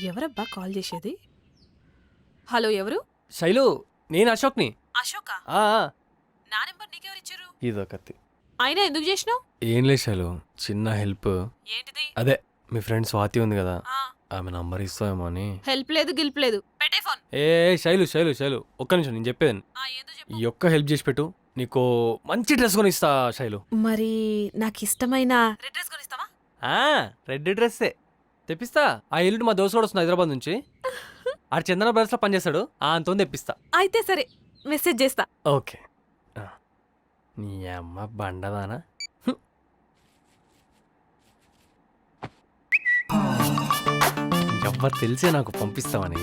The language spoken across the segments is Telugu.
ఎవరబ్బా కాల్ చేసేది? హలో, ఎవరు? శైలు, నేను అశోక్ని. అశోక? ఆ, నా నెంబర్ నీకెవరిచ్చారు? ఇదొకటి. అయినా ఎందుకు చేసినావు? ఏం లేదు శైలు, చిన్న హెల్ప్. ఏంటిది? అదే మీ ఫ్రెండ్ స్వాతి ఉంది కదా, ఆ, ఆమె నంబర్ ఇస్తావేమో అని. హెల్ప్ లేదు గిల్ప్ లేదు, పెట్టే ఫోన్. ఏ శైలు శైలు శైలు, ఒక్క నిమిషం, నేను చెప్పేది. ఏందో చెప్పు. ఈ ఒక్క హెల్ప్ చేసి పెట్టు, నీకు మంచి డ్రెస్ కొని ఇస్తా శైలు. మరి నాకు ఇష్టమైన రెడ్ డ్రెస్ కొనిస్తావా? రెడ్ డ్రెస్సే తెప్పిస్తా. ఆ ఎల్లుండి మా దోస్తు కూడా వస్తుంది హైదరాబాద్ నుంచి. ఆ చందన బ్రదర్స్ లో పనిచేస్తాడు, అంతో తెప్పిస్తా. అయితే సరే, మెసేజ్ చేస్తా. ఓకే. నీ అమ్మ బండదానా. ఎవ్వరు తెలిసే నాకు పంపిస్తామని.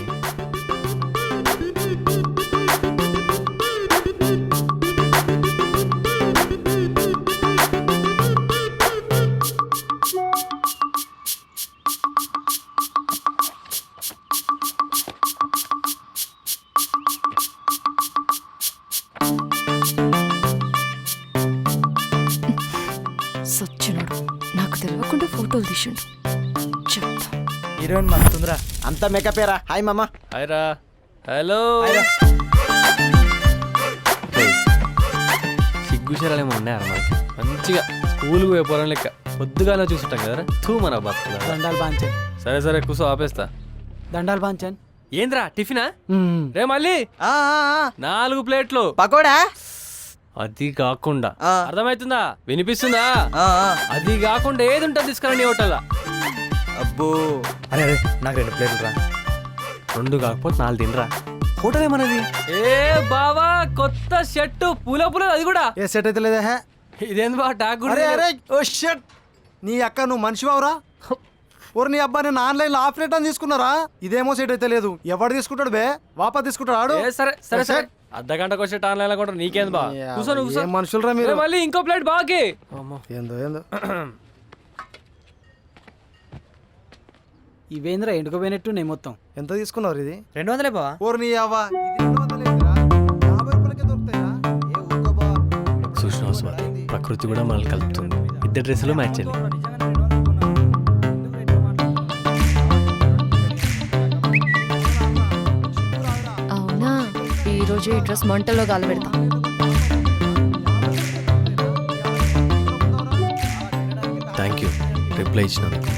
సచ్చినాడు, నాకు తెలియకుండా ఫోటోలు తీసిండు. చెప్తా. హీరోయిన్ మస్తుందిరా. అంతా మేకపేరా. హాయ్ మామా. హాయ్రా. హలో. సిగ్గుశరాలేమో ఉన్నాయా మనకి? మంచిగా స్కూల్కి పోయే పోరం లెక్క పొద్దుగానే చూసుంటాం కదరా. తూ మన బతుకులా. దండాలు బాంచన్. సరే సరే కూసో, ఆపేస్తా. దండాలు బాంచన్. ఏంద్రా టిఫినా? రే మళ్ళీ 4 ప్లేట్లు పకోడా. అది కాకుండా ఆ. అర్థమవుతుందా? వినిపిస్తుందా? అది కాకుండా ఏది ఉంటుంది తీసుకురా నీ హోటల్. అబ్బో. అరే అరే నాకు 2 ప్లేట్లు రా. 2 కాకపోతే 4 తినరా. హోటల్ ఏమన్నది? ఏ బావా, కొత్త షర్టు పూల పూల, అది కూడా. ఏ సెట్ అయితే లేదా? ఇదేంది బా టాక్ అరే అరే ఓ షట్. నీ అక్క నువ్వు మనిషివావురా? ఓరు నీ అబ్బా, నేను ఆన్లైన్ లో ఆఫ్ రేట్ అని తీసుకున్నారా? ఇదేమో సెట్ అయితే లేదు. ఎవడు తీసుకుంటాడు బే? వాపా తీసుకుంటాడు ఆడు. సరే సరే సరే, అర్ధగంటకు వచ్చి ఆన్లైన్ లో కూడా నీకేంది బా. కూర్చో నువ్వు, కూర్చో. ఏం మనుషులరా మీరు? ఏ మళ్ళీ ఇంకో ప్లేట్ బాకి. ఏందో ఏందో. ఇవేంద్రా ఎండుకోపోయినట్టున్నాయి మొత్తం. ఎంత తీసుకున్నారు ఇది? 200 బావా. ఓరు నీ అవ్వ, ఇది 200 ఏందిరా? 50 రూపాయలకే దొరుకుతాయా? ఏ ఊరుకో బా. చూసినావు స్వాతి, ప్రకృతి కూడా మనల్ని కలుపుతుంది. ఇద్దరు డ్రెస్సులు మ్యాచ్ చేయాలి. అవునా, ఈరోజు ఈ డ్రెస్ మంటలో కాలబెడతా. థ్యాంక్ యూ రిప్లై ఇచ్చినందుకు.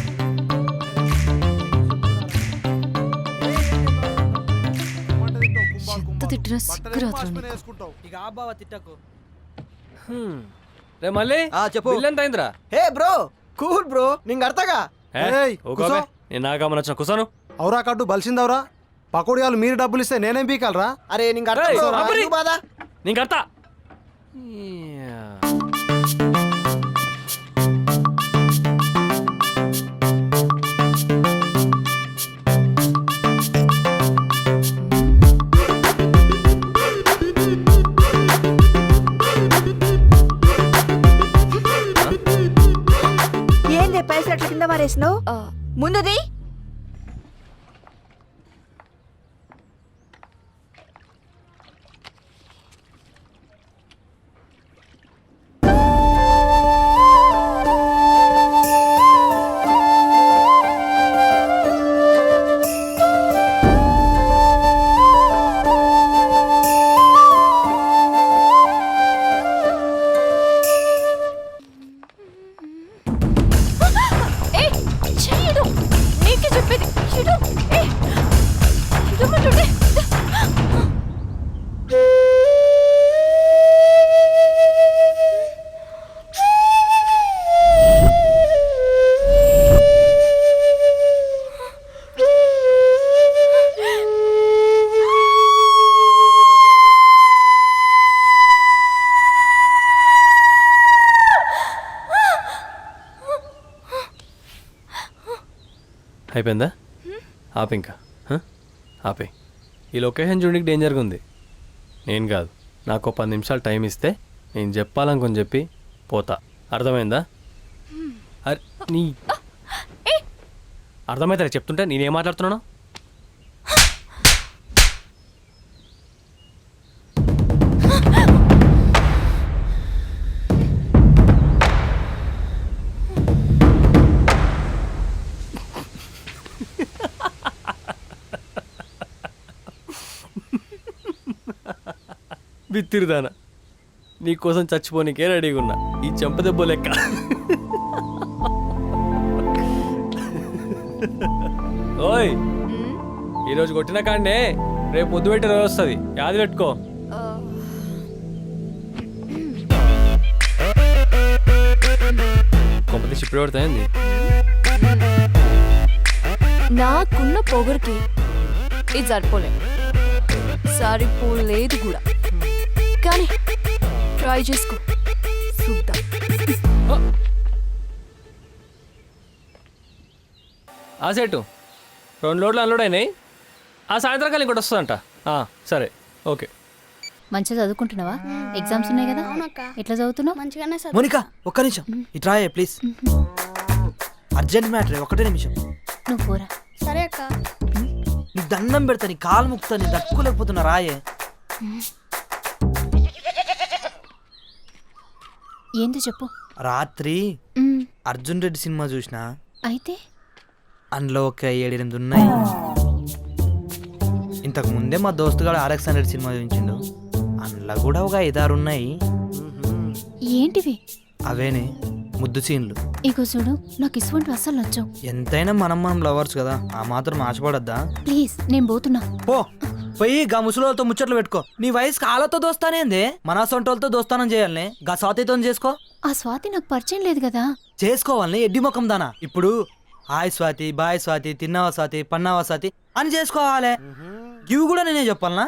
ఎంత తిట్టినా సిగ్గు రాత్రం నీకు. ఇక ఆ బావా తిట్టకు. రే మళ్ళీ చెప్పు. బిల్ ఎంత అయిందిరా? హే బ్రో, కూల్ బ్రో, నింగ అర్థగా. ఏయ్, కూసో. నేను నాకమ్మని వచ్చిన కూసాను. అవురా కట్టు బలిసిందవురా. పకోడియాలు మీరు డబ్బులు ఇస్తే నేనేం పీకాలరా? అరే ఏయ్, అబ్బరి. నీకు అర్థ. ఏంది పైసలు అట్లా కింద మారేసినావు? ఆ, ముందుది ఏయ్, చెయ్యడు. నీకే చెప్పేది. ఇడు. ఏయ్, ఇడమంటుంటే. అయిపోయిందా? ఆపే ఇంకా. ఆపే. ఈ లొకేషన్ చూడడానికి డేంజర్గా ఉంది. నేను కాదు, నాకు 10 నిమిషాలు టైం ఇస్తే నేను చెప్పాలనుకొని చెప్పి పోతా. అర్థమైందా? అరే నీ అర్థమవుతారా చెప్తుంటే? నేనేం మాట్లాడుతున్నాను? బిత్తిరిదానా నీకోసం చచ్చిపోనికే రెడీగా ఉన్నా ఈ చెంపదెబ్బ లెక్క. ఓయ్ ఈరోజు కొట్టిన కాడనే రేపు ముద్దు పెట్టి రోజు వస్తుంది, యాది పెట్టుకో. కొంపతి చిప్పుడు పడతాయింది. నాకున్న పొగరికి ఇది సరిపోలే, సరిపోలేదు కూడా. కానీ ట్రై చేసుకో, చూద్దాం. ఆ సెటు 2 లోడ్లు అన్లోడ్ అయినాయి. ఆ సాయంత్రం కాలం ఇంకోటి వస్తుందంట. సరే ఓకే. మంచిగా చదువుకుంటున్నావా? ఎగ్జామ్స్ ఉన్నాయి కదా, ఎట్లా చదువుతున్నావు? మంచిగానే మోనికా ఒక్క నిమిషం ఇట్రాయే ప్లీజ్. అర్జెంట్ మ్యాటర్, ఒకటే నిమిషం. నువ్వు పోరా. సరే అక్క. నీ దండం పెడతా, నీ కాలు ముక్తా, నీ దట్టుకోలేకపోతున్నా, రాయే. ఏంది చెప్పు. రాత్రి మ్, అర్జున్ రెడ్డి సినిమా చూసిన, అయితే అందులో ఒక 7-8 ఉన్నాయి. ఇంతకు ముందే మా దోస్తుగాడు RX 100 సినిమా చూపించిండు, అందులో కూడా ఒక 5-6 ఉన్నాయి. ఏంటివి? అవేనే ముద్దు సీన్లు. ఇగో చూడు, నాకు ఇటువంటి అస్సలు నచ్చవు. ఎంతైనా మనం లవర్స్ కదా, ఆ మాత్రం ఆశపడద్దా? ప్లీజ్, నేను పోతున్నా. పో పోయి గా ముసలితో ముచ్చట్లు పెట్టుకో. నీ వయసు కాళ్ళతో దోస్తానేందే, మన సొంటోళ్ళతో దోస్తానం చేయాలనే, గా స్వాతితో చేసుకో. ఆ స్వాతి నాకు పరిచయం లేదు కదా. చేసుకోవాలని ఎడ్డి ముఖం దానా. ఇప్పుడు హాయ్ స్వాతి, బాయ్ స్వాతి, తిన్నావా స్వాతి, పన్నావా స్వాతి అని చేసుకోవాలి. ఇవి కూడా నేనే చెప్పాలనా?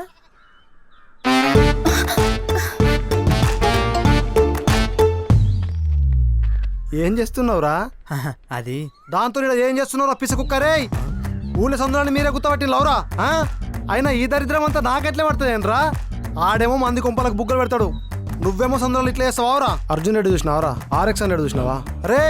ఏం చేస్తున్నావురా? అది దాంతో ఈడ ఏం చేస్తున్నావురా పిస కుక్కరే? ఊళ్ళో సందులని మీరే గుర్తపట్టి లవరా? అయినా ఈ దరిద్రం అంతా నాకెట్లే పడుతుందేంట్రా? ఆడేమో మంది కుంపలకు బుగ్గలు పెడతాడు, నువ్వేమో సందులో ఇట్లా చేస్తావారా? అర్జున్ రెడ్డి చూసినావరా? RX 100 చూసినావా? రే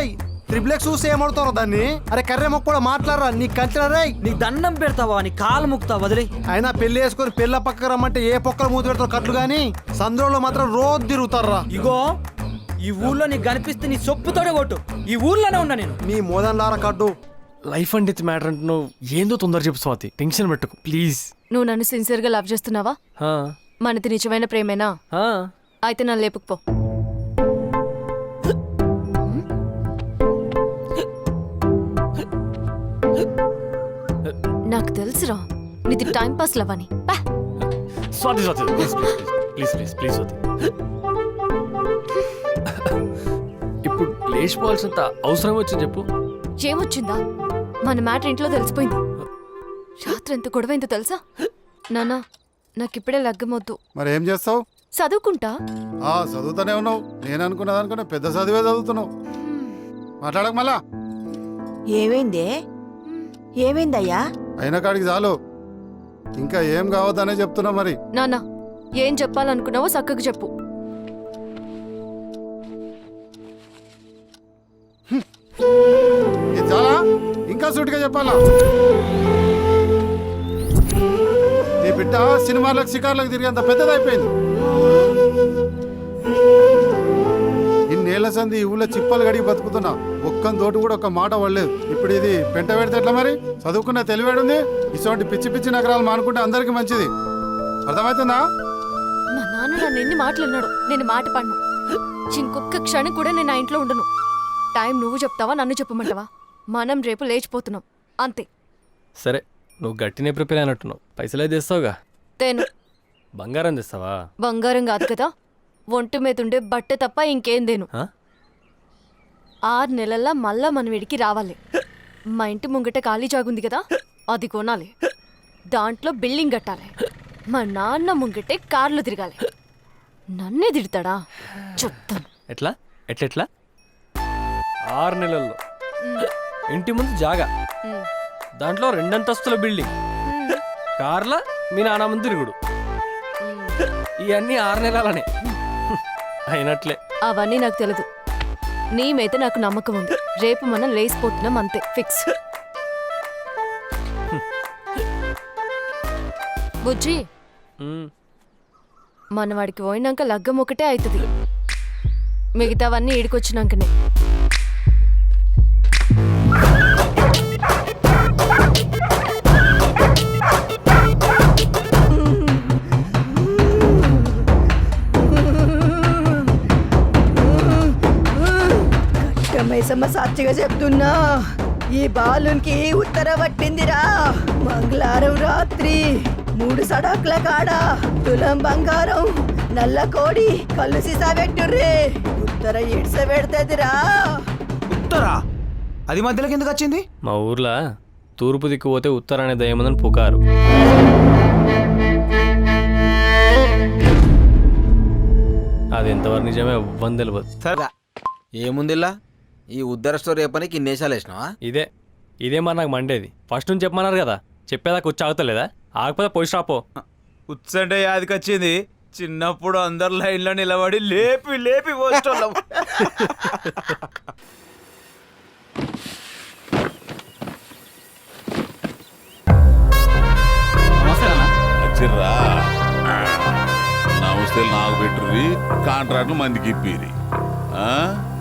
త్రిబ్లెక్స్ చూసి ఏమడుతావు దాన్ని? అరే కర్రే మొక్క కూడా మాట్లాడరా, నీ కంచిన రే. నీ దండం పెడతావా, నీ కాలు ముక్తా, వదిలే. అయినా పెళ్లి వేసుకొని పెళ్ళ పక్క రమ్మంటే ఏ పొక్కలు మూతి పెడతారు కట్లు గాని, సందులో మాత్రం రోజు తిరుగుతారా. ఇగో ఈ ఊర్లో నీకు కనిపిస్తే నీ సొప్పుతోనే కొట్టు, ఈ ఊర్లోనే ఉన్నా నేను. నీ మోదన్ లారా కట్టు. లైఫ్ అండ్ డెత్ మ్యాటర్ అంటే నువ్వు ఏందో తొందర చెప్పు స్వాతి, టెన్షన్ పెట్టుకు ప్లీజ్. నువ్వు నన్ను సిన్సియర్గా లవ్ చేస్తున్నావా? మనది నిజమైన ప్రేమేనా? అయితే నన్ను లేపుకుపో. నాకు తెలుసురా నీది టైం పాస్ లవ్ అని. Swathi Swathi please please please please Swathi. ఇప్పుడు లేచిపోవాల్సినంత అవసరం వచ్చింది చెప్పు. ఏమొచ్చిందా? మన మ్యాటర్ ఇంట్లో తెలిసిపోయింది. రాత్రి ఎంత గొడవైందో తెలుసా? నానా నాకిప్పుడే లగ్గమొద్దు. మరి ఏం చేస్తావు? చదువుకుంటా. చదువుతానే ఉన్నావు. నేను అనుకున్నది అనుకున్నా పెద్ద చదివే చదువుతున్నావు. మాట్లాడక మళ్ళా. ఏమైందే? ఏమైందయ్యా? అయిన కాడికి చాలు, ఇంకా ఏం కావద్దనే చెప్తున్నా. మరి నానా ఏం చెప్పాలనుకున్నావో చక్కగా చెప్పు. ఇది చాలా ఇంకా సూటిగా చెప్పాలా? నీ బిడ్డ సినిమాలకు షికార్లకు తిరిగేంత పెద్దదైపోయింది. ఇన్నేళ్ల సంది ఈ ఊళ్ళో చిప్పలు గడిగి బతుకుతున్నా, ఒక్కని తోటి కూడా ఒక్క మాట పడలేదు. ఇప్పుడు ఇది పెంట పెడితే ఎట్లా? మరి చదువుకున్న తెలివేడుంది. ఇటువంటి పిచ్చి పిచ్చి నగరాలు మానుకుంటే అందరికి మంచిది. అర్థమవుతుందా? మా నాన్న నన్ను ఎన్ని మాటలు అన్నాడు, నేను మాట పడ్ను. ఇంకొక క్షణం కూడా నేను ఆ ఇంట్లో ఉండను. టైం నువ్వు చెప్తావా నన్ను చెప్పమంటావా? మనం రేపు లేచిపోతున్నాం అంతే. సరే నువ్వు గట్టినే ప్రిపేర్ అయినట్టున్నావు. పైసలే తెస్తావుగా. తేను. బంగారం తెస్తావా? బంగారం కాదు కదా, ఒంటి మీద ఉండే బట్ట తప్ప ఇంకేం దేను. 6 నెలల్లో మళ్ళా మనం వీడికి రావాలి. మా ఇంటి ముంగట ఖాళీ జాగుంది కదా, అది కొనాలి. దాంట్లో బిల్డింగ్ కట్టాలి. మా నాన్న ముంగటే కార్లు తిరగాలి. నన్నే తిడతాడా? చెప్తాను. ఎట్లా ఎట్లెట్లా? 6 నెలల్లో ఇంటి ముందు జాగా, దాంట్లో 2 అంతస్తుల బిల్డింగ్, కార్ల మీ నాన్న ముందు తిరుగుడు, ఇవన్నీ 6 నెలలనే అయినట్లే. అవన్నీ నాకు తెలీదు. నీ మీద నాకు నమ్మకం ఉంది. రేపు మనం లేసిపోతున్నాం అంతే, ఫిక్స్. బుజ్జి మన వాడికి పోయినాక లగ్గం ఒకటే అవుతుంది, మిగతావన్నీ ఈడికొచ్చినాకనే. మైసమ్మ సాక్షిగా చెప్తున్నా, ఈ బాలునికి ఉత్తరం పట్టిందిరా. మంగళవారం రాత్రి 3 సడాకుల కాడ తులం బంగారం, నల్ల కోడి, కళ్ళు సీసా పెట్టుర్రే. ఉత్తర ఇడ్స పెడతదిరా. ఉత్తరా అది మధ్యలోకి ఎందుకు వచ్చింది? మా ఊర్లో తూర్పు దిక్కు పోతే ఉత్తర అనే దయ్యమందని పుకారు. అది ఎంతవరకు నిజమే ఇవ్వని తెలియదు. సరే ఏముందిలా ఈ ఉద్దర స్టోరీ చెప్పనికి ఇన్నేసాలు వేసినావా? ఇదే మరి నాకు మండేది. ఫస్ట్ నుంచి చెప్పమన్నారు కదా, చెప్పేదాకా వచ్చి ఆగుతలేదా? ఆగకపోతే పోయి రాపో. ఉత్సంటే యాదికొచ్చింది. చిన్నప్పుడు అందరు లైన్లో నిలబడి లేపి లేపి పోస్టోళ్ళం. వచ్చిర్రా నమస్తేలు నాకు పెట్టుర్రి, కాంట్రాక్ట్లు మందికి ఇప్పిరి.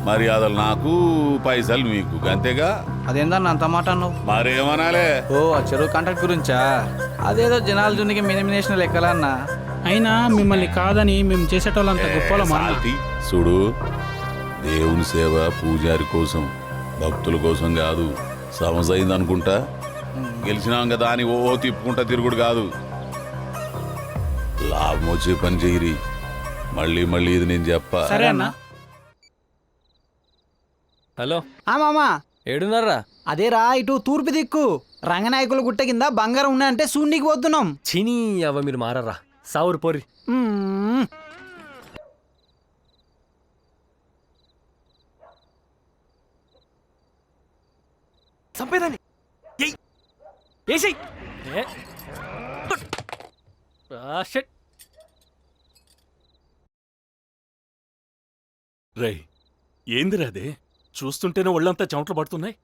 మర్యాదలు నాకు, పైసలు మీకు, అంతేగా? అదేందన్న అంత మాట అన్నావు? మరేమనాలే? ఓ ఆ చెరువు కాంట్రాక్ట్ గురించా? అదేదో జనాల జునికి మినిమినేషన్ లెక్కలన్నా. అయినా మిమ్మల్ని కాదని మేము చేసేటోళ్ళంత గొప్పలో సాల్తీ చూడు, దేవుని సేవ పూజారి కోసం, భక్తుల కోసం కాదు. సమస్య అయింది అనుకుంటా, గెలిచినాం కదా అని ఓ తిప్పుకుంటా తిరుగుడు కాదు. లాభం వచ్చే పని చేయరి. మళ్ళీ మళ్ళీ ఇది నేను చెప్పా. సరే అన్న. హలో మామా ఏడున్నారా? అదేరా ఇటు తూర్పు దిక్కు రంగనాయకుల గుట్ట కింద బంగారం ఉన్నాయంటే సూన్నికి పోతున్నాం. చినీ అవ్వ మీరు మారరా, సావురు పోరి. చంపేదాన్ని రై ఏందిరా అదే? చూస్తుంటేనే ఒళ్ళంతా చెమటలు పడుతున్నాయి.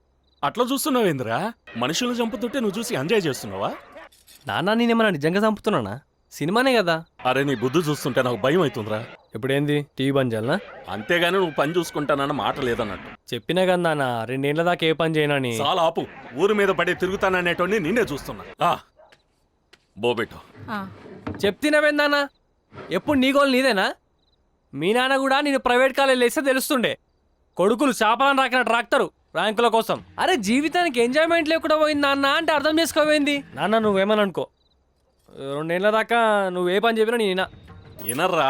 అట్లా చూస్తున్నావేందిరా? మనుషులను చంపుతుంటే నువ్వు చూసి ఎంజాయ్ చేస్తున్నావా? నాన్న నేనేమన్నా నిజంగా చంపుతున్నానా? సినిమానే కదా. అరే నీ బుద్ధి చూస్తుంటే నాకు భయం అవుతుందిరా. ఇప్పుడేంది టీవీ బంద్ చేయాలనా? అంతేగాని నువ్వు పని చూసుకుంటానన్న మాట లేదన్నట్టు. చెప్పినా కదా నాన్న, 2 ఏళ్ల దాకా ఏ పని చేయనని. చాలా ఆపు. ఊరి మీద పడి తిరుగుతాననేటోని నిన్నే చూస్తున్నా. బోబెట్టు చెప్తినవేందానా? ఎప్పుడు నీ గోల్ నీదేనా? మీ నాన్న కూడా నేను ప్రైవేట్ కాలేజ్ వేస్తే తెలుస్తుండే. కొడుకులు చేపలను రాకినట్టు రాక్తారు ర్యాంకుల కోసం. అరే జీవితానికి ఎంజాయ్మెంట్ లేకుండా పోయింది నాన్న అంటే అర్థం చేసుకోవేంది? నాన్న నువ్వేమని అనుకో, 2 ఏళ్ల దాకా నువ్వు ఏ పని చెప్పినా నేను వినర్రా.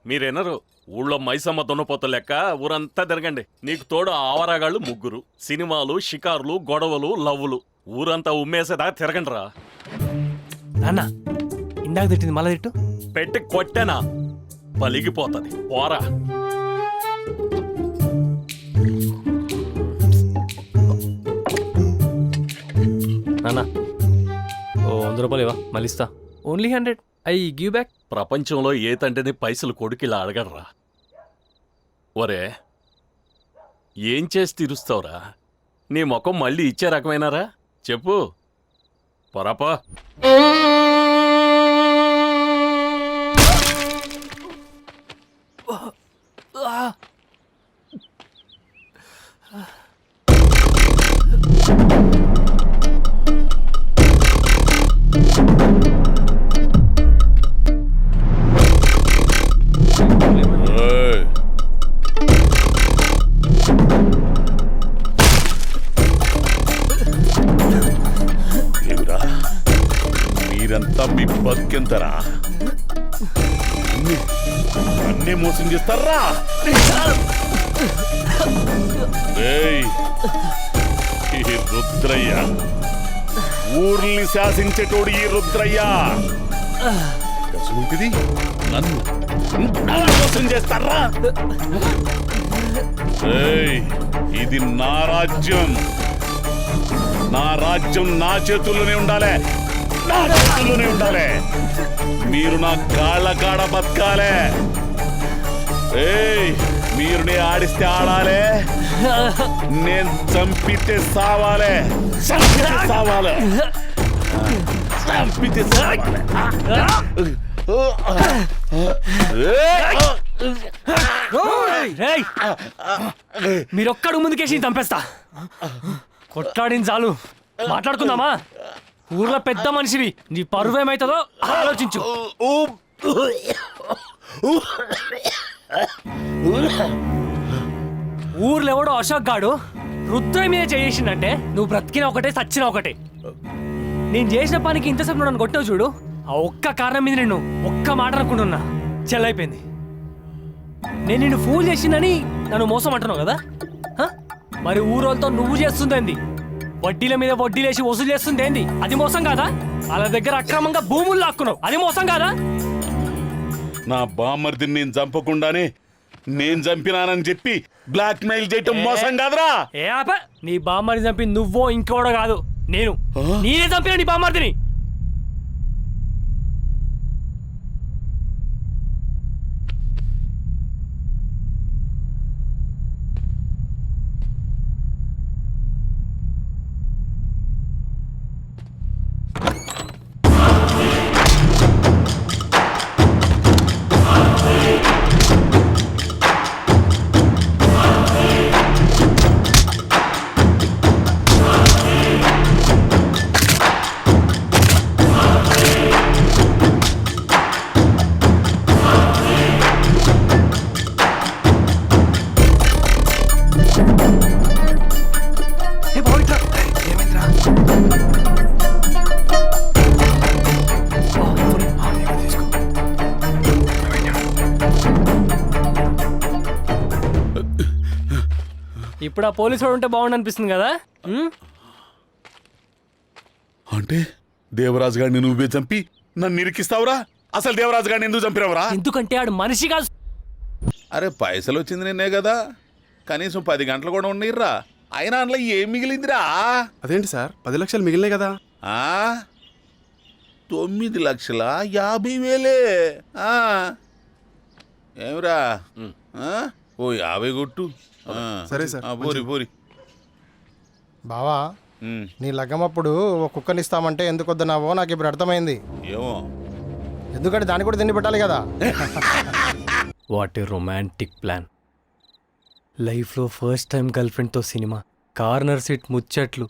మీరెనరు. ఊళ్ళో మైసమ్మ దున్నపోత లెక్క ఊరంతా తిరగండి. నీకు తోడు ఆవరాగాళ్ళు 3, సినిమాలు, షికారులు, గొడవలు, లవ్వులు. ఊరంతా ఉమ్మేసేదాకా తిరగండి రా. నాన్న ఇందాక తిట్టింది మళ్ళా తిట్టు. పెట్టి కొట్టేనా పలిగిపోతుంది. పోరా. నాన్న ఓ 100 రూపాయలు ఇవా, మళ్ళీ ఇస్తా. ఓన్లీ 100. I give back. ప్రపంచంలో ఏ తండ్రిని పైసలు కొడుకు ఇలా అడగడరా. ఒరే ఏం చేసి తీరుస్తావురా? నీ ముఖం మళ్ళీ ఇచ్చే రకమైనారా? చెప్పు. పొరపా. మీరంతా మీ బతికెంతరా? అన్నీ మోసం చేస్తారా? ఈ రుద్రయ్య ఊర్ని శాసించేటోడు. ఈ రుద్రయ్య కసుంటిది నన్ను మోసం చేస్తారా? ఇది నా రాజ్యం. నా రాజ్యం నా చేతుల్లోనే ఉండాలి. నా చేతుల్లోనే ఉండాలి. మీరు నా కాళ్ళ కాడ బతకాలే. మీరు నే ఆడిస్తే ఆడాలే, నేను చంపితే సావాలే. చంపితే సావాలే. చంపితే సావాలే. మీరొక్కడు ముందుకేసి చంపేస్తా. కొట్లాడిన చాలు, మాట్లాడుకుందామా? ఊర్లో పెద్ద మనిషివి, నీ పరువు ఏమైతుందో ఆలోచించు. ఊర్లో ఎవడో అశోక్ గాడు రుద్ర మీద చేసిందంటే నువ్వు బ్రతికిన ఒకటే సచ్చిన ఒకటే. నేను చేసిన పనికి ఇంతసేపు నన్ను కొట్టావు చూడు, ఆ ఒక్క కారణం మీద నేను ఒక్క మాట అనుకుంటున్నా, చెల్లైపోయింది. నేను నిన్ను ఫూల్ చేసిందని నన్ను మోసం అంటున్నావు కదా. మరి ఊరోళ్ళతో నువ్వు చేస్తుందేంది? వడ్డీల మీద వడ్డీలేసి వసూలు చేస్తుందేంది? అది మోసం కాదా? వాళ్ళ దగ్గర అక్రమంగా భూములు లాక్కున్నావు, అది మోసం కాదా? నా బామ్మర్దిని నేను చంపకుండానే నేను చంపినానని చెప్పి బ్లాక్ మెయిల్ చేయటం మోసం కాదురా. ఏ ఆప, నీ బామ్మర్దిని చంపి నువ్వో ఇంకోడో కాదు, నేనే చంపిన నీ బామ్మర్దిని. ఇప్పుడు ఆ పోలీసు వాడు ఉంటే బాగుండు అనిపిస్తుంది కదా. అంటే దేవరాజు గారిని నువ్వే చంపి నన్ను నిరికిస్తావురా? అసలు దేవరాజు గారిని ఎందుకు చంపినవరా? ఎందుకంటే ఆడు మనిషి కాదు. అరే పైసలు వచ్చింది నిన్నే కదా, కనీసం 10 గంటలు కూడా ఉండీర్రా. అయినా అందులో ఏం మిగిలిందిరా? అదేంటి సార్ 10 లక్షలు మిగిలినాయి కదా. 9,50,000 ఏమిరా? ఓ 50 కొట్టు. సరే సార్. పోరి పోరి. బావా, నీ లగ్గమప్పుడు ఒక కుక్కని ఇస్తామంటే ఎందుకు వద్దన్నావో నాకు ఇప్పుడు అర్థమైంది. ఏమో, ఎందుకంటే దాన్ని కూడా తిండి పెట్టాలి కదా. What a romantic plan. లైఫ్లో ఫస్ట్ టైం గర్ల్ ఫ్రెండ్తో సినిమా, కార్నర్ సీట్ ముచ్చట్లు,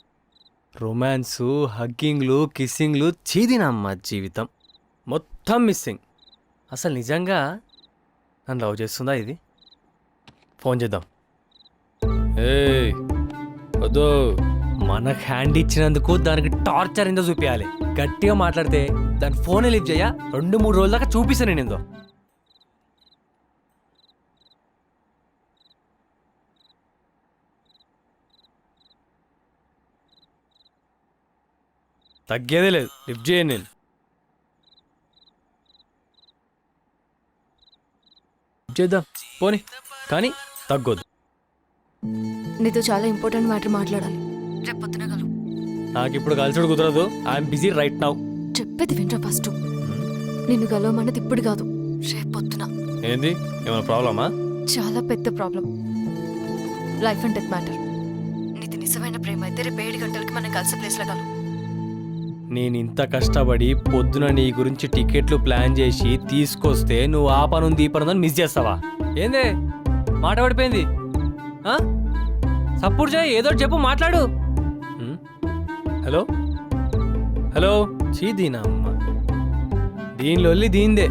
రొమాన్సు, హగ్గింగ్లు, కిస్సింగ్లు, చీదినమ్మ జీవితం మొత్తం మిస్సింగ్. అసలు నిజంగా నన్ను లవ్ చేస్తుందా ఇది? ఫోన్ చేద్దాం. ఏయ్ వద్దు, మనకు హ్యాండ్ ఇచ్చినందుకు దానికి టార్చర్ ఏందో చూపించాలి. గట్టిగా మాట్లాడితే దాని ఫోనే లిఫ్ట్ చేయ 2-3 రోజుల దాకా చూపిస్తాను నేను ఏందో. తగ్గేదే లేదు, లిఫ్ట్ చేయను నేను. చేద్దాం పోనీ, కానీ తగ్గొద్దు. నీతో చాలా ఇంపార్టెంట్ మ్యాటర్ మాట్లాడాలి. రేపు పొద్దున కలు. నాకు ఇప్పుడు కలిసి కుదరదు, ఐఎమ్ బిజీ రైట్ నౌ. చెప్పేది వినరా ఫస్ట్. నిన్ను కలవమన్నది ఇప్పుడు కాదు, రేపు పొద్దున. ఏంది, ఏమైనా ప్రాబ్లమా? చాలా పెద్ద problem, life and death matter. నీది నిజమైన ప్రేమ అయితే రేపు 7 గంటలకి మనం కలిసే ప్లేస్లో కలు. నేను ఇంత కష్టపడి పొద్దున నీ గురించి టికెట్లు ప్లాన్ చేసి తీసుకొస్తే నువ్వు ఆ పనుంది ఈ పనుందని మిస్ చేస్తావా? ఏందే మాట పడిపోయింది? సపోర్ట్ చేయి, ఏదో చెప్పు, మాట్లాడు. హలో హలో, చీదీనా అమ్మ, దీనిలో దీందే.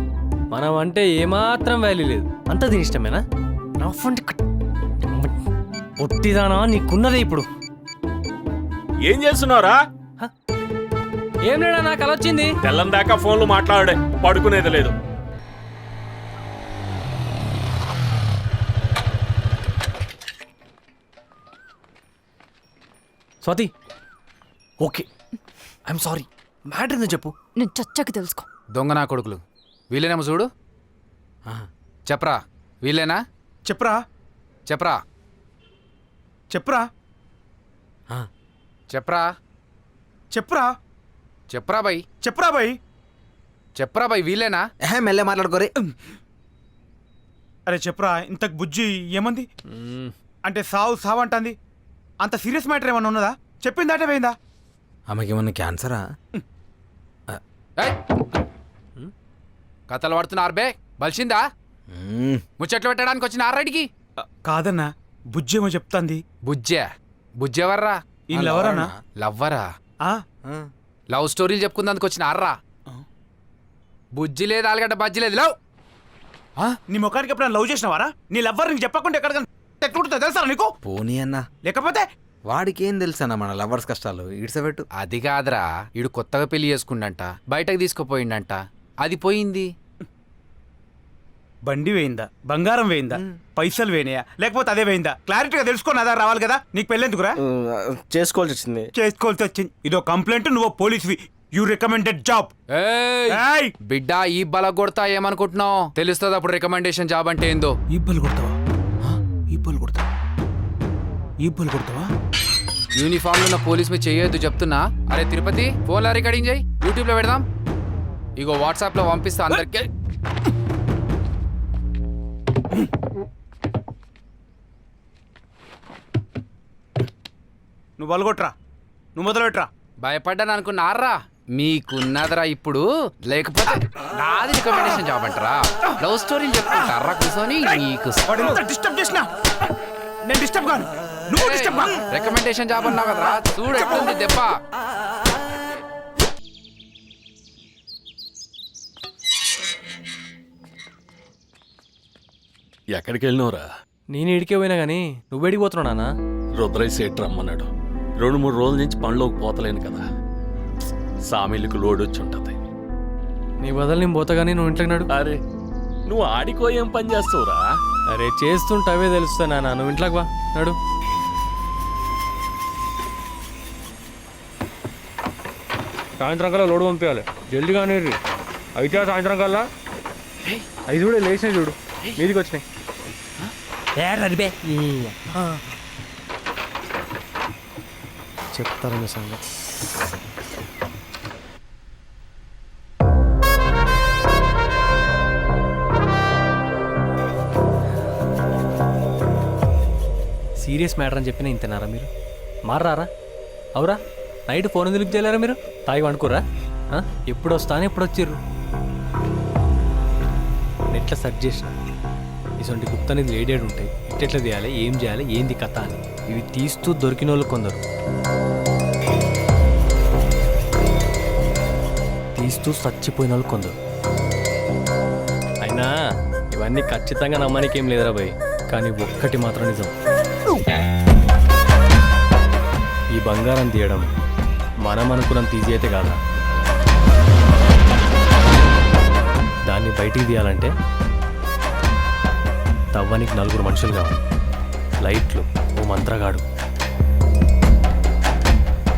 మనం అంటే ఏమాత్రం వాల్యూ లేదు, అంత దీని ఇష్టమేనా? పొట్టిదానా, నీకున్నదే ఇప్పుడు. ఏం చేస్తున్నావురా? ఏం లేడా, నాకు అలా వచ్చింది. తెల్లం దాకా ఫోన్లు మాట్లాడే, పడుకునేది లేదు. Swathi, okay, I'm sorry. Matter ఏందో చెప్పు. నేను చచ్చకి తెలుసుకో. దొంగ నా కొడుకులు వీళ్ళేనేమో చూడు. చెప్పరా, వీళ్ళేనా? చెప్పరా చెప్పరా చెప్పరా చెప్పరా చెప్పరా చెప్పరా బై చెప్పరా బై చెప్పరా బై వీళ్ళేనా? మెల్లె మాట్లాడుకోరే. అరే చెప్పరా, ఇంతకు బుజ్జి ఏమంది? అంటే సావు సావు అంటుంది. అంత సీరియస్ మ్యాటర్ ఏమన్నా ఉన్నదా? చెప్పిందా అంటే పోయిందా? ఆమెకి ఏమన్నా క్యాన్సరా? కథలు పడుతున్నారు బే, బలిసిందా? ముచ్చట్లు పెట్టడానికి వచ్చిన ఆర్రైడ్కి కాదన్నా, బుజ్జి ఏమో చెప్తాంది. బుజ్జే బుజ్జెవర్రా? ఈ లవరనా? లవ్వరా? లవ్ స్టోరీలు చెప్పుకుందానికి వచ్చిన ఆర్రా. బుజ్జి లేదు, ఆలుగడ్డ బజ్జి లేదు. లవ్ నీ ముఖానికి ఎప్పుడైనా లవ్ చేసినవారా? నీ లవ్వర్ నీకు చెప్పకుండా ఎక్కడ తెలుసా నీకు? పోనీ అన్నా. లేకపోతే వాడికి ఏం తెలుసన్నా మన లవర్స్ కష్టాలు ఇడిసబెట్టు. అది కాదురా, ఈడు కొత్తగా పెళ్లి చేసుకుండంట, బయటకు తీసుకుపోయిండంట, అది పోయింది. బండి వేయిందా, బంగారం వేయిందా, పైసలు వేయినాయా, లేకపోతే అదే వేయిందా? క్లారిటీగా తెలుసుకొని అదా రావాలి కదా. నీకు పెళ్ళెందుకురా? చేసుకోవాల్సి వచ్చింది. చేసుకోవాల్సి వచ్చింది. ఇదో కంప్లైంట్, నువ్వు పోలీస్వి. You recommended job. బిడ్డ ఈ బల కొడతా ఏమనుకుంటున్నావు? తెలుస్తుంది అప్పుడు రికమెండేషన్ జాబ్ అంటే ఏందో. ఈబ్బలు కొడతావా? ఈబ్బలు కొడతావా? ఈబ్బలు కొడతావా? యూనిఫామ్ లో ఉన్న పోలీస్ మీద చేయొద్దు చెప్తున్నా. అరే తిరుపతి, ఫోన్లో రికార్డింగ్ చేయి, యూట్యూబ్ లో పెడదాం. ఇగో వాట్సాప్ లో పంపిస్తా అందరికి. నువ్వు బలగొట్రా, నువ్వు మొదలుపెట్రా. భయపడ్డాను అనుకున్నారా? మీకున్నదరా ఇప్పుడు, లేకపోతే నాది రికమెండేషన్ జాబ్ అంటారా? లవ్ స్టోరీలు చెప్పుకుంటారా కూర్చొని? నీకు డిస్టర్బ్ చేసినా నేను డిస్టర్బ్ కాను, నువ్వు డిస్టర్బ్ కాను. రికమెండేషన్ జాబ్ అన్నావు కదరా, చూడు ఎట్లుంది దెబ్బ. ఎక్కడికి వెళ్ళినవురా? నేను ఇడికే పోయినా కానీ నువ్వు ఎడిగిపోతున్నావు నాన్న. రుద్రయ్య సేట్ రమ్మన్నాడు. 2-3 రోజుల నుంచి పనిలోకి పోతలేను కదా, సామిళ్ళకి లోడ్ వచ్చి ఉంటుంది. నీ బదులు నేను పోతా కానీ నువ్వు ఇంట్లోకి నడు. అరే నువ్వు ఆడికో ఏం పని చేస్తావురా? అరే చేస్తుంటావే తెలుస్తా నాన్న, నువ్వు ఇంట్లోకి బా నడు. సాయంత్రం కల్లా లోడు పంపించాలి, జల్దీ కానీ అయితే సాయంత్రం కల్లా 5 కూడా లేచినాయి చూడు, మీదికి వచ్చినాయి. చెప్తారా మీ సంగతి. సీరియస్ మ్యాటర్ అని చెప్పినా ఇంతనారా మీరు? మారారా? అవురా? నైట్ ఫోన్ ఎందుకు చేయలేరా మీరు? తాగి వండుకోరా? ఎప్పుడు వస్తాను ఎప్పుడు వచ్చిర్రు? నెట్లో సెర్చ్ చేసిన ఇటువంటి గుప్త నిధులు ఏడేడు ఉంటాయి, ఎట్లా తీయాలి, ఏం చేయాలి, ఏంది కథ అని. ఇవి తీస్తూ దొరికిన వాళ్ళు కొందరు, తీస్తూ చచ్చిపోయిన వాళ్ళు కొందరు. అయినా ఇవన్నీ ఖచ్చితంగా నమ్మడానికి ఏం లేదురా భయ్, కానీ ఒక్కటి మాత్రం నిజం, ఈ బంగారం తీయడం మనం అనుకున్నంత ఈజీ అయితే కాదా. దాన్ని బయటికి తీయాలంటే తవ్వనికి 4 మనుషులు కావాలి, లైట్లు, ఓ మంత్రగాడు,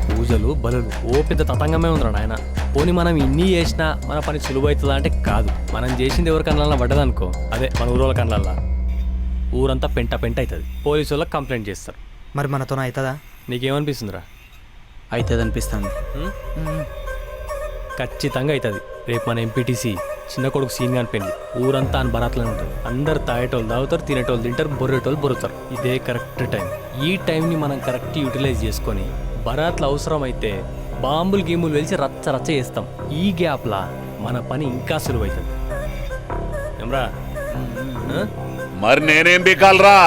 పూజలు, బలులు, ఓ పెద్ద తతంగమే ఉందిరా నాయన. పోనీ మనం ఇన్ని చేసినా మన పని సులువవుతుందా అంటే కాదు. మనం చేసింది ఎవరి కళ్ళల్లో పడ్డదనుకో, అదే మన ఊరోళ్ళ కళ్ళల్లో, ఊరంతా పెంట అవుతుంది, పోలీసు వాళ్ళకి కంప్లైంట్ చేస్తారు. మరి మనతో అవుతుందా? నీకేమనిపిస్తుందిరా? అవుతుంది అనిపిస్తుంది. ఖచ్చితంగా అవుతుంది. రేపు మన ఎంపీటీసీ చిన్న కొడుకు సీన్ కాని పెళ్ళి, ఊరంతా అని బరాత్లోనే ఉంటుంది. అందరు తాగేటోళ్ళు తాగుతారు, తినేటోళ్ళు తింటారు, బొర్రేటోళ్ళు బొరుతారు. ఇదే కరెక్ట్ టైం. ఈ టైంని మనం కరెక్ట్ యూటిలైజ్ చేసుకొని బరాత్లు అవసరమైతే బాంబులు గీములు వెలిసి రచ్చ రచ్చ చేస్తాం. ఈ గ్యాప్లా మన పని ఇంకా సులువైతుంది. ఏమ్రా? మరి నేనేం బీకాలరా?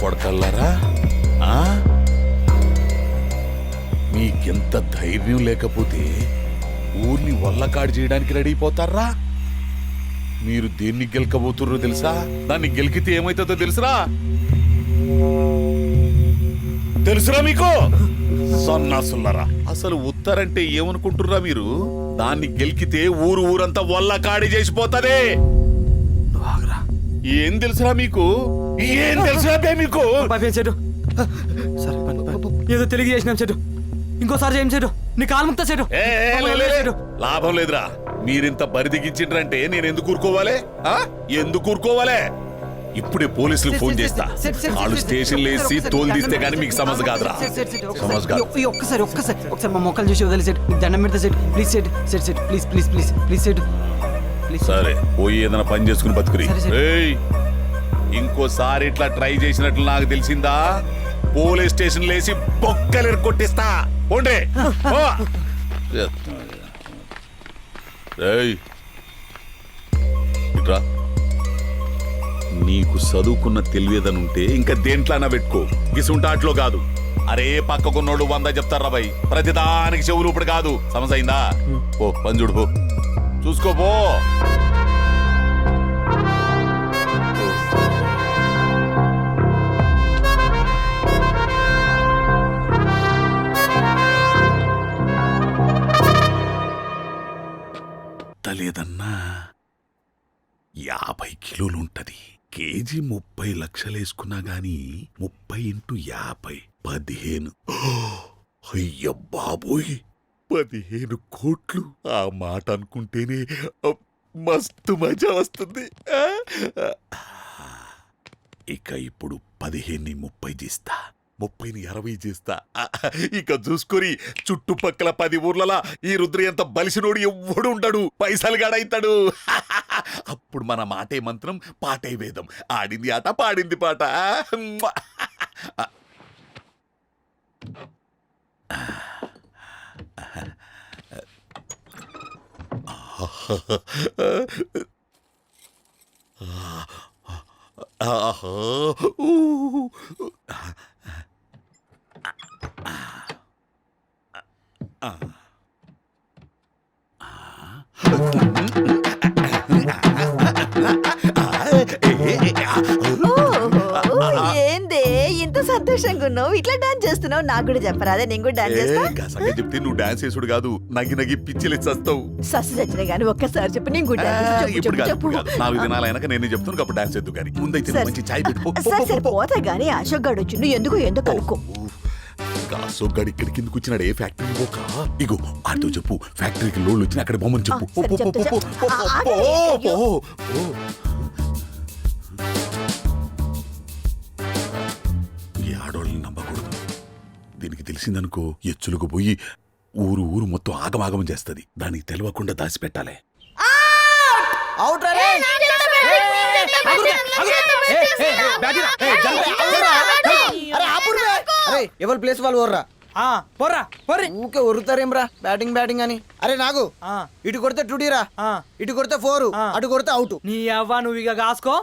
కొడకల్లారా, మీకెంత ధైర్యం లేకపోతే ఊర్ని వల్లకాడు చేయడానికి రెడీ అయిపోతారా? మీరు దేన్ని గెలకబోతుర్రో తెలుసా? దాన్ని గెలికితే ఏమైతుందో తెలుసురా? తెలుసురా మీకు? సన్నాసుల్లరా, అసలు ఉత్తరంటే ఏమనుకుంటుర్రా మీరు? దాన్ని గెలికితే ఊరంతా వల్లకాడి చేసిపోతుంది. ఏం తెలుసురా మీకు? ఏం తెలుసురా మీకు? ఏదో తెలియ చేసినాం చెడు, ఇంకోసారి చేయం చెడు, నీ కాలు ముక్తా చెడు. లాభం లేదురా. మీరింత బరిదిగించిండ్రంటే నేను ఎందుకు ఊరుకోవాలి? ఎందుకు ఊరుకోవాలి? ఇప్పుడే పోలీసులకు ఫోన్ చేస్తా. వాళ్ళు స్టేషన్ లేసి తోలు తీస్తే గానీ మీకు సమస్య కాదురా. సమస్య కాదు. ఒక్కసారి మా మొక్కలు చూసి వదిలే సెట్, నీకు దండం పెడతా set. Please set set set please please please please set. సరే పోయి ఏదైనా పని చేసుకుని బతుకురి. ఇంకోసారి ఇట్లా ట్రై చేసినట్లు నాకు తెలిసిందా, పోలీస్ స్టేషన్ లేసి బొక్కలు కొట్టిస్తా. పోండే. ఇట్రా, నీకు చదువుకున్న తెలివేదనుంటే ఇంకా దేంట్లోనా పెట్టుకో, గిసుంటాట్లో కాదు. అరే పక్కకున్నోడు 100 చెప్తారా భయ్, ప్రతిదానికి చెవులు ఇప్పుడు కాదు. సమజైందా? ఓ పంజుడు పో, చూసుకోపో. లేదన్నా 50 కిలోలు ఉంటది. కేజీ 30 లక్షలు వేసుకున్నా గాని 30 × 50 15. అయ్య బాబోయ్, 15 కోట్లు. ఆ మాట అనుకుంటేనే మస్తు మజా వస్తుంది. ఇక ఇప్పుడు 15ని 30 చేస్తా, 30ని 60 చేస్తా. ఇక చూసుకొని చుట్టుపక్కల 10 ఊర్లలో ఈ రుద్రి అంత బలిసినోడు ఎవ్వడు ఉండడు, పైసలు గడైతాడు. అప్పుడు మన మాటే మంత్రం, పాటే వేదం. ఆడింది ఆట, పాడింది పాట. ఏందే ఇంత సంతోషంగా ఉన్నావు? ఇట్లా డాన్స్ చేస్తున్నావు, నాకు కూడా చెప్పరా? అదే నేను కూడా డాన్స్ చేస్తా. చెప్తే నువ్వు డాన్స్ చేసుడు కాదు, నగి నగి పిచ్చిలు చస్తావు. సస్సు చచ్చిన గానీ ఒక్కసారి చెప్పు, నేను కూడా ఇప్పుడు కాదు, 4 దినాలు అయినాక నేను చెప్తాను, అప్పుడు డాన్స్ ఎద్దు కానీ ముందైతే మంచి చాయ్ పెట్టుకో. సరే పోతా గానీ అశోక్ గాడు వచ్చిండు, ఎందుకు కనుక్కో. అశోక్ గారు ఇక్కడికి ఎందుకు వచ్చినాడు? ఏ ఫ్యాక్టరీ పోక? ఇగో ఆడితో చెప్పు, ఫ్యాక్టరీకి లోన్లు వచ్చిన అక్కడ బొమ్మని చెప్పు. ఈ ఆడోళ్ళని నమ్మకూడదు. దీనికి తెలిసిందనుకో ఎచ్చులకు పోయి ఊరు మొత్తం ఆగమాగం చేస్తుంది. దానికి తెలియకుండా దాచిపెట్టాలి. ఎవరి ప్లేస్ వాళ్ళు ఓర్రా పోర్రా పోర్రి. ఊకే ఒరుతారేమ్రా బ్యాటింగ్ అని. అరే నాగు, ఇటు కొడితే 2Dరా, ఇటు కొడితే 4, అటు కొడితే అవుట్. నీ అవ్వ నువ్వు ఇక కాసుకో,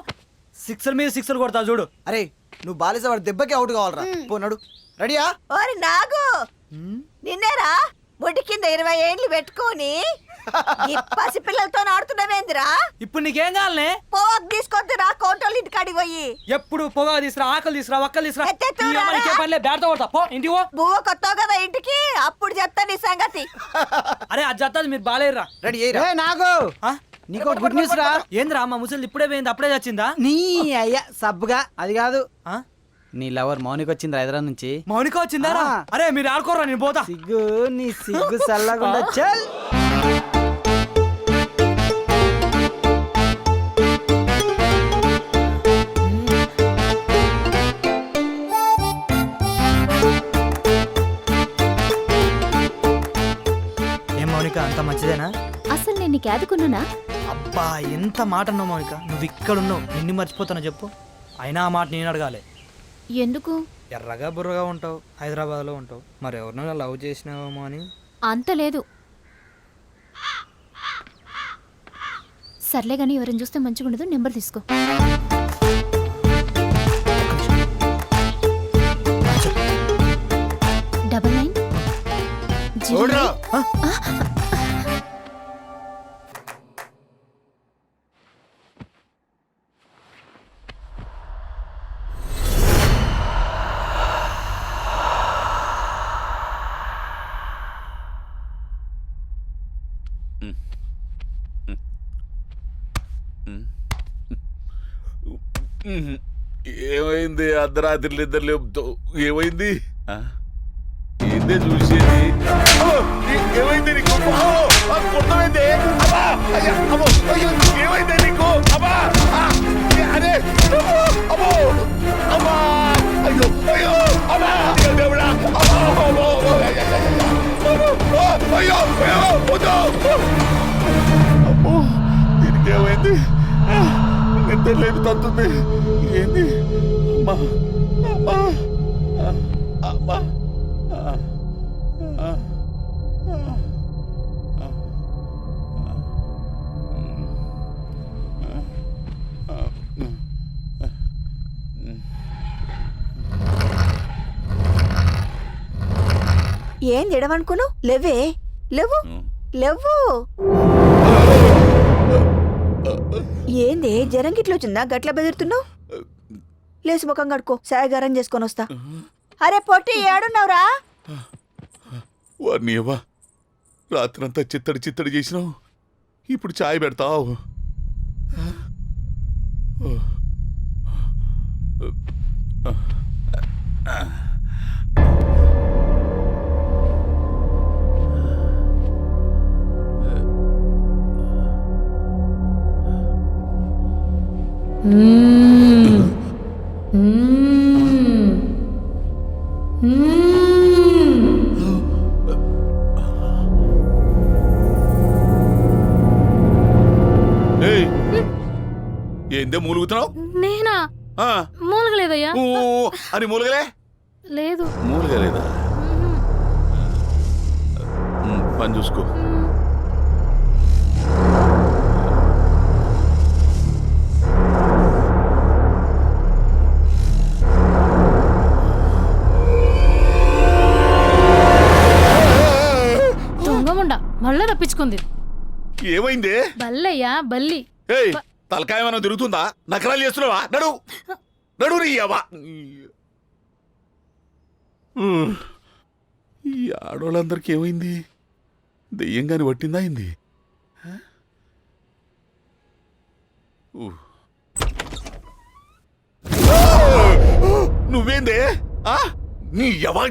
6 మీద 6 కొడతా చూడు. అరే నువ్వు బాలేసే వాడు దెబ్బకి అవుట్ కావాలరా. పోనాడు రెడీయా? ఓరి నాగు, నిన్నేరా బొడ్డి కింద 20 ఏండ్లు పెట్టుకొని పసి పిల్లలతో ఆడుతున్నావేందిరా? ఇప్పుడు నీకేం కావాలనే? పోవాకు తీసుకొద్దురా, కోటోళ్ళ ఇంటి కాడికి పోయి. ఎప్పుడు పొగా తీసురా, ఆకలి తీసురా, ఒక్కలు తీసురా. బ్యాట్తో కొడతా పో ఇంటికి పో. బువ్వ కొత్తావు కదా ఇంటికి, అప్పుడు చెప్తా నీ సంగతి. అరే అది చెప్తాది, మీరు బాలేరా. రెడీ నాగు, నీకు గుడ్ న్యూస్ రా. ఏంద్రా మా ముసలి ఇప్పుడే పోయింది, అప్పుడే వచ్చిందా? నీ అయ్యా సబ్బుగా అది కాదు, నీ లవర్ మౌనిక వచ్చింది హైదరాబాద్ నుంచి. మౌనిక వచ్చిందా? అరే మీరు ఆడుకోరా, నేను పోతా. సిగ్గు నీ సిగ్గు సల్లగుండా చల్. ఏం మౌనిక అంత మంచిదేనా? అసలు నేను నీకు ఆదుకున్నానా? అబ్బా ఎంత మాట అన్నావు మౌనిక, నువ్వు ఇక్కడున్నావు, నిన్ను మర్చిపోతానో చెప్పు. అయినా ఆ మాట నేను అడగాలి. ఎందుకు? ఎర్రగా బుర్రగా ఉంటావు, హైదరాబాద్లో ఉంటావు, మరి ఎవరినైనా లవ్ చేసినావేమో అని. అంత లేదు. సర్లే కానీ ఎవరైనా చూస్తే మంచిగా ఉండదు, నెంబర్ తీసుకో. డబల్ 9 0. ఏమైంది? అర్ధరాత్రి ఇద్దరు లేపుతావు, ఏమైంది? ఏందే చూసేది? ఏమైంది నీకు? కొట్టమైంది? ఏమైంది నీకు? అరే అమ్మో అమ్మా, అయ్యో అయ్యో అమ్మా, దేవుడా, అయ్యో అయ్యో అమ్మో, దీనికి ఏమైంది? నిద్ర లేదు తంతుంది. ఏంది? అమ్మా అమ్మా అమ్మా. ఏం ఎడవనుకున్నావు? లేవే, లేవు లేవు. ఏంది జ్వరం గిట్ల వచ్చిందా? గట్ల బెదురుతున్నావు? లేచి ముఖం కడుకో, సాయగారం చేసుకొని వస్తా. అరే పొట్టి ఏడున్నావురా? వారిని అవ్వా రాత్రంతా చిత్తడి చేసినావు, ఇప్పుడు చాయ్ పెడతావు. ఏందే మూలుగుతున్నావు? నేనా? మూలగలేదయ్యా. అని మూలగలే? లేదు. మూలగలేదా? పని చూసుకో. దొంగముండ మళ్ళా తప్పించుకుంది. ఏమైందే? బల్లయ్యా బల్లి. తలకాయ మనం తిరుగుతుందా? నకరాలు చేస్తున్నావా? నడు నడు రీయవా. ఈ ఆడవాళ్ళందరికీ ఏమైంది? దెయ్యంగాని పట్టిందా అయింది? నువ్వేందే? నీ యవా